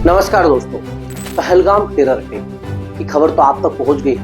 नमस्कार दोस्तों, Pahalgam terror attack की खबर तो आप तक पहुंच गई।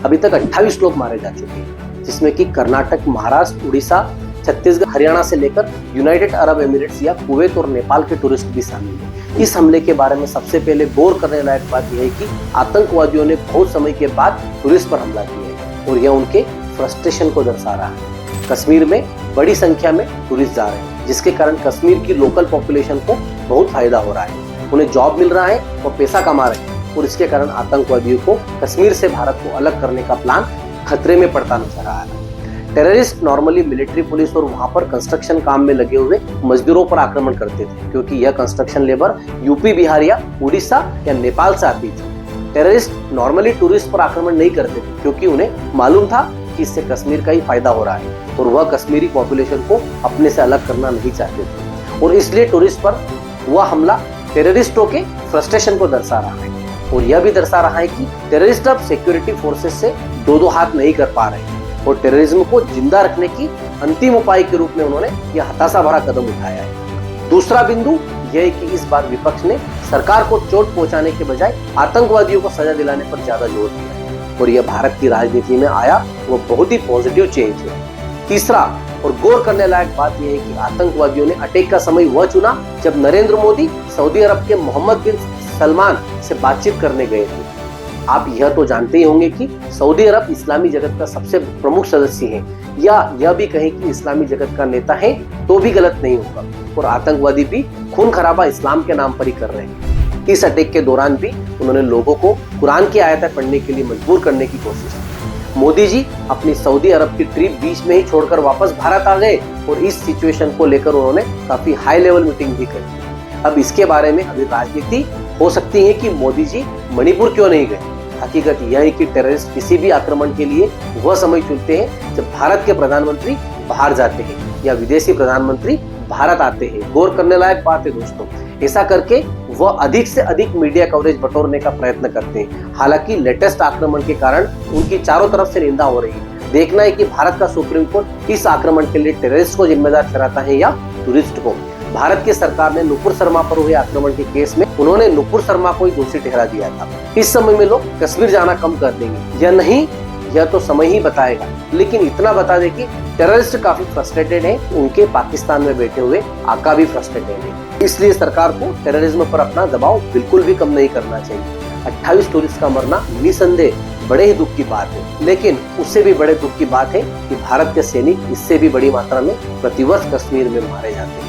अभी तक 28 लोग मारे जा चुके हैं, जिसमें कि कर्नाटक, महाराष्ट्र, उड़ीसा, छत्तीसगढ़, हरियाणा से लेकर यूनाइटेड अरब एमिरेट्स या कुवैत और नेपाल के टूरिस्ट भी शामिल हैं। इस हमले के बारे में सबसे पहले गौर करने लायक बात यह है कि आतंकवादियों ने बहुत समय के बाद टूरिस्ट पर हमला किया है और यह उनके फ्रस्ट्रेशन को दर्शा रहा है। कश्मीर में बड़ी संख्या में टूरिस्ट जा रहे हैं, जिसके कारण कश्मीर की लोकल पॉपुलेशन को बहुत फायदा हो रहा है। उन्हें जॉब मिल रहा है और पैसा कमा रहे हैं और इसके कारण आतंकवादियों को कश्मीर से भारत को अलग करने का प्लान खतरे में पड़ता नजर आ रहा है। टेररिस्ट नॉर्मली मिलिट्री, पुलिस और वहां पर कंस्ट्रक्शन काम में लगे हुए मजदूरों पर आक्रमण करते थे, क्योंकि यह कंस्ट्रक्शन लेबर यूपी, बिहार या उड़ीसा या नेपाल से आती थी। टेररिस्ट नॉर्मली टूरिस्ट पर आक्रमण नहीं करते थे, क्योंकि उन्हें मालूम था कि इससे कश्मीर का ही फायदा हो रहा है और वह कश्मीरी पॉपुलेशन को अपने से अलग करना नहीं चाहते थे। और इसलिए टूरिस्ट पर वह हमला टेररिस्टों के फ्रस्ट्रेशन को दर्शा रहा है और यह भी दर्शा रहा है कि टेररिस्ट अब सिक्योरिटी फोर्सेस से दो हाथ नहीं कर पा रहे और टेररिज्म को जिंदा रखने की अंतिम उपाय के रूप में उन्होंने यह हताशा भरा कदम उठाया है। दूसरा बिंदु यह है कि इस बार विपक्ष ने सरकार को चोट पहुंचाने के बजाय आतंकवादियों को सजा दिलाने पर ज्यादा जोर दिया है और यह भारत की राजनीति में आया वो बहुत ही पॉजिटिव चेंज है। तीसरा और गौर करने लायक बात यह है कि आतंकवादियों ने अटैक का समय वह चुना जब नरेंद्र मोदी सऊदी अरब के मोहम्मद बिन सलमान से बातचीत करने गए थे। आप यह तो जानते ही होंगे कि सऊदी अरब इस्लामी जगत का सबसे प्रमुख सदस्य है, या यह भी कहें कि इस्लामी जगत का नेता है तो भी गलत नहीं होगा, और आतंकवादी भी खून खराबा इस्लाम के नाम पर ही कर रहे हैं। इस अटैक के दौरान भी उन्होंने लोगों को कुरान की आयतें पढ़ने के लिए मजबूर करने की कोशिश की। मोदी जी अपनी सऊदी अरब की ट्रिप बीच में ही छोड़कर वापस भारत आ गए और इस सिचुएशन को लेकर उन्होंने काफी हाई लेवल मीटिंग भी की। अब इसके बारे में अभी राजनीति हो सकती है कि मोदी जी मणिपुर क्यों नहीं गए। हकीकत यह है कि टेररिस्ट किसी भी आक्रमण के लिए वह समय चुनते हैं जब भारत के प्रधानमंत्री बाहर जाते हैं या विदेशी प्रधानमंत्री भारत आते हैं। गौर करने लायक बात है दोस्तों, ऐसा करके वह अधिक से अधिक मीडिया कवरेज बटोरने का प्रयत्न करते हैं। हालांकि लेटेस्ट आक्रमण के कारण उनकी चारों तरफ से निंदा हो रही है। देखना है कि भारत का सुप्रीम कोर्ट इस आक्रमण के लिए टेररिस्ट को जिम्मेदार ठहराता है या टूरिस्ट को। भारत की सरकार ने नुपुर शर्मा पर हुए आक्रमण के केस में उन्होंने नुपुर शर्मा को ही दोषी ठहरा दिया था। इस समय में लोग कश्मीर जाना कम कर देंगे या नहीं, यह तो समय ही बताएगा। लेकिन इतना बता दे कि टेररिस्ट काफी फ्रस्ट्रेटेड है, उनके पाकिस्तान में बैठे हुए आका भी फ्रस्ट्रेटेड है। इसलिए सरकार को टेररिज्म पर अपना दबाव बिल्कुल भी कम नहीं करना चाहिए। 28 टूरिस्ट का मरना निसंदेह बड़े ही दुख की बात है, लेकिन उससे भी बड़े दुख की बात है कि भारत के सैनिक इससे भी बड़ी मात्रा में प्रतिवर्ष कश्मीर में मारे जाते हैं।